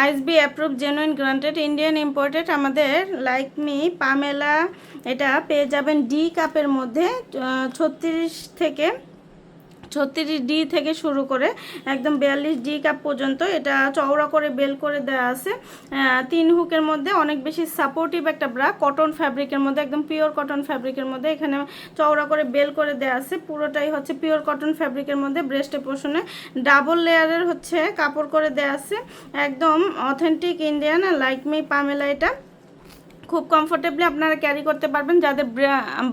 ISSB approve genuine granted Indian imported আমাদের Likeme Pamela এটা পেয়ে যাবেন ডি কাপের মধ্যে 36D থেকে শুরু করে একদম 42D কাপ পর্যন্ত। এটা চওড়া করে বেল করে দেওয়া আছে 3 হুকের মধ্যে। অনেক বেশি সাপোর্টিভ একটা ব্রা, কটন ফ্যাব্রিকের মধ্যে, একদম পিওর কটন ফ্যাব্রিকের মধ্যে। এখানে চওড়া করে বেল করে দেওয়া আছে, পুরোটাই হচ্ছে পিওর কটন ফ্যাব্রিকের মধ্যে। ব্রেস্টের পোর্শনে ডাবল লেয়ারের হচ্ছে কাপড় করে দেওয়া আছে, একদম অথেন্টিক ইন্ডিয়ান লাইকমি পামেলা। এটা খুব কমফোর্টেবলি আপনারা ক্যারি করতে পারবেন। যাদের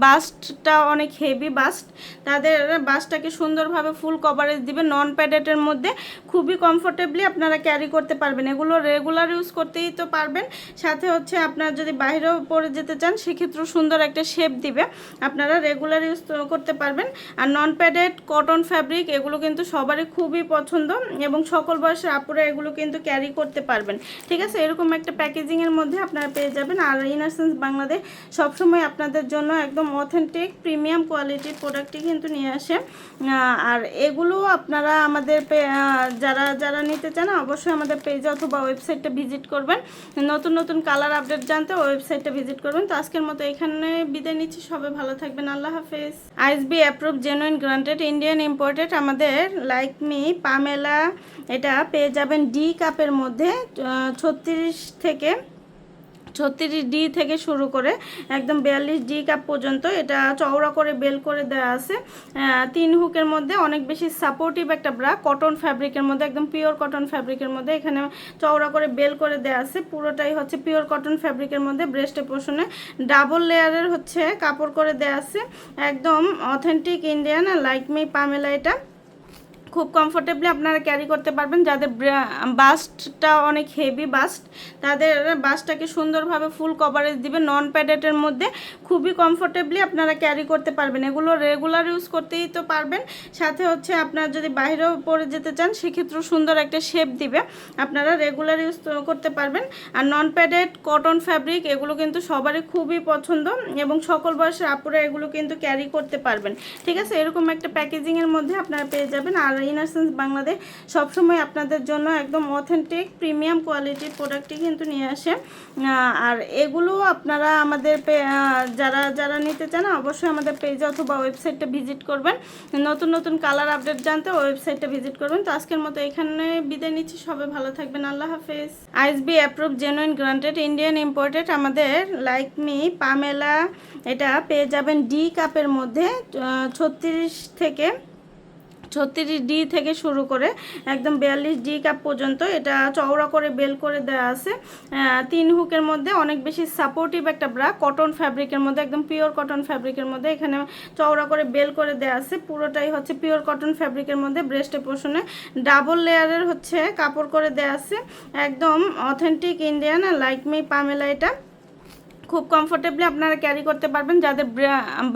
বাস্টটা অনেক হেভি বাস্ট, তাদের বাস্টটাকে সুন্দরভাবে ফুল কভারেজ দিবে নন প্যাডেটের মধ্যে। খুবই কমফোর্টেবলি আপনারা ক্যারি করতে পারবেন। এগুলো রেগুলার ইউজ করতেই তো পারবেন, সাথে হচ্ছে আপনারা যদি বাইরেও পরে যেতে চান সেক্ষেত্রেও সুন্দর একটা শেপ দিবে, আপনারা রেগুলার ইউজ করতে পারবেন। আর নন প্যাডেড কটন ফ্যাব্রিক এগুলো কিন্তু সবারই খুবই পছন্দ এবং সকল বয়সের আপুরা এগুলো কিন্তু ক্যারি করতে পারবেন। ঠিক আছে, এরকম একটা প্যাকেজিংয়ের মধ্যে আপনারা পেয়ে যাবেন। আর ইনারসেন্স বাংলাদেশ সবসময় আপনাদের জন্য একদম অথেন্টিক প্রিমিয়াম কোয়ালিটির প্রোডাক্টই কিন্তু নিয়ে আসে। আর এগুলো আপনারা আমাদের যারা যারা নিতে চান অবশ্যই আমাদের পেজে অথবা ওয়েবসাইটটা ভিজিট করবেন। নতুন নতুন কালার আপডেট জানতে ওয়েবসাইটটা ভিজিট করবেন। তো আজকের মতো এখানে বিদায় নিচ্ছি, সবাই ভালো থাকবেন, আল্লাহ হাফেজ। ISSB approve genuine granted Indian imported আমাদের লাইকমি পামেলা এটা পেয়ে যাবেন ডি কাপের মধ্যে 36D থেকে শুরু করে একদম 42D কাপ পর্যন্ত। এটা চওড়া করে বেল করে দেওয়া আছে 3 হুকের মধ্যে। অনেক বেশি সাপোর্টিভ একটা ব্রা, কটন ফ্যাব্রিকের মধ্যে, একদম পিওর কটন ফ্যাব্রিকের মধ্যে। এখানে চওড়া করে বেল করে দেওয়া আছে, পুরোটাই হচ্ছে পিওর কটন ফ্যাব্রিকের মধ্যে। ব্রেস্টের পোর্শনে ডাবল লেয়ারের হচ্ছে কাপড় করে দেওয়া আছে, একদম অথেন্টিক ইন্ডিয়ান লাইকমি পামেলা। এটা খুব কমফোর্টেবলি আপনারা ক্যারি করতে পারবেন। যাদের বাস্টটা অনেক হেভি বাস্ট, তাদের বাস্টটাকে সুন্দরভাবে ফুল কভারেজ দিবে নন প্যাডেটের মধ্যে। খুবই কমফোর্টেবলি আপনারা ক্যারি করতে পারবেন। এগুলো রেগুলার ইউজ করতেই তো পারবেন, সাথে হচ্ছে আপনারা যদি বাইরেও পরে যেতে চান সেক্ষেত্রেও সুন্দর একটা শেপ দিবে, আপনারা রেগুলার ইউজ করতে পারবেন। আর নন প্যাডেড কটন ফ্যাব্রিক এগুলো কিন্তু সবারই খুবই পছন্দ এবং সকল বয়সের আপুরা এগুলো কিন্তু ক্যারি করতে পারবেন। ঠিক আছে, এরকম একটা প্যাকেজিংয়ের মধ্যে আপনারা পেয়ে যাবেন। আর ইনারসেন্স বাংলাদেশ সবসময় আপনাদের জন্য একদম অথেন্টিক প্রিমিয়াম কোয়ালিটির প্রোডাক্টই কিন্তু নিয়ে আসে। আর এগুলো আপনারা আমাদের যারা যারা নিতে চান অবশ্যই আমাদের পেজে অথবা ওয়েবসাইটটা ভিজিট করবেন। নতুন নতুন কালার আপডেট জানতে ওয়েবসাইটটা ভিজিট করবেন। তো আজকের মতো এখানে বিদায় নিচ্ছি, সবাই ভালো থাকবেন, আল্লাহ হাফেজ। ISSB approve genuine granted Indian imported আমাদের লাইকমি পামেলা এটা পেয়ে যাবেন ডি কাপের মধ্যে 36D থেকে শুরু করে একদম 42D কাপ পর্যন্ত। এটা চওড়া করে বেল করে দেওয়া আছে 3 হুকের মধ্যে। অনেক বেশি সাপোর্টিভ একটা ব্রা, কটন ফ্যাব্রিকের মধ্যে, একদম পিওর কটন ফ্যাব্রিকের মধ্যে। এখানে চওড়া করে বেল করে দেওয়া আছে, পুরোটাই হচ্ছে পিওর কটন ফ্যাব্রিকের মধ্যে। ব্রেস্টের পোর্শনে ডাবল লেয়ারের হচ্ছে কাপড় করে দেওয়া আছে, একদম অথেন্টিক ইন্ডিয়ান লাইকমি পামেলা। এটা খুব কমফোর্টেবলি আপনারা ক্যারি করতে পারবেন। যাদের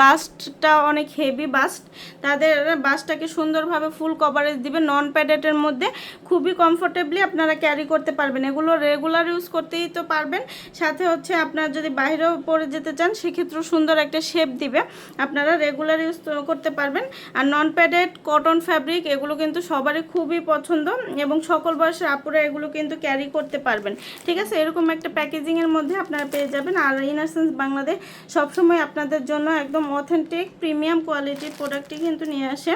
বাস্টটা অনেক হেভি বাস্ট, তাদের বাস্টটাকে সুন্দরভাবে ফুল কভারেজ দিবে নন প্যাডেটের মধ্যে। খুবই কমফোর্টেবলি আপনারা ক্যারি করতে পারবেন। এগুলো রেগুলার ইউজ করতেই তো পারবেন, সাথে হচ্ছে আপনারা যদি বাইরেও পরে যেতে চান সেক্ষেত্রেও সুন্দর একটা শেপ দিবে, আপনারা রেগুলার ইউজ করতে পারবেন। আর নন প্যাডেড কটন ফ্যাব্রিক এগুলো কিন্তু সবারই খুবই পছন্দ এবং সকল বয়সের আপুরা এগুলো কিন্তু ক্যারি করতে পারবেন। ঠিক আছে, এরকম একটা প্যাকেজিংয়ের মধ্যে আপনারা পেয়ে যাবেন। আর ইনারসেন্স বাংলাদেশ সবসময় আপনাদের জন্য একদম অথেন্টিক প্রিমিয়াম কোয়ালিটির প্রোডাক্টই কিন্তু নিয়ে আসে।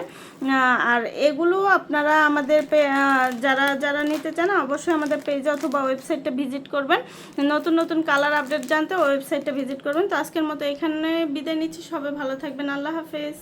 আর এগুলো আপনারা আমাদের যারা যারা নিতে চান অবশ্যই আমাদের পেজে অথবা ওয়েবসাইটটা ভিজিট করবেন। নতুন নতুন কালার আপডেট জানতে ওয়েবসাইটটা ভিজিট করবেন। তো আজকের মতো এখানে বিদায় নিচ্ছি, সবাই ভালো থাকবেন, আল্লাহ হাফেজ।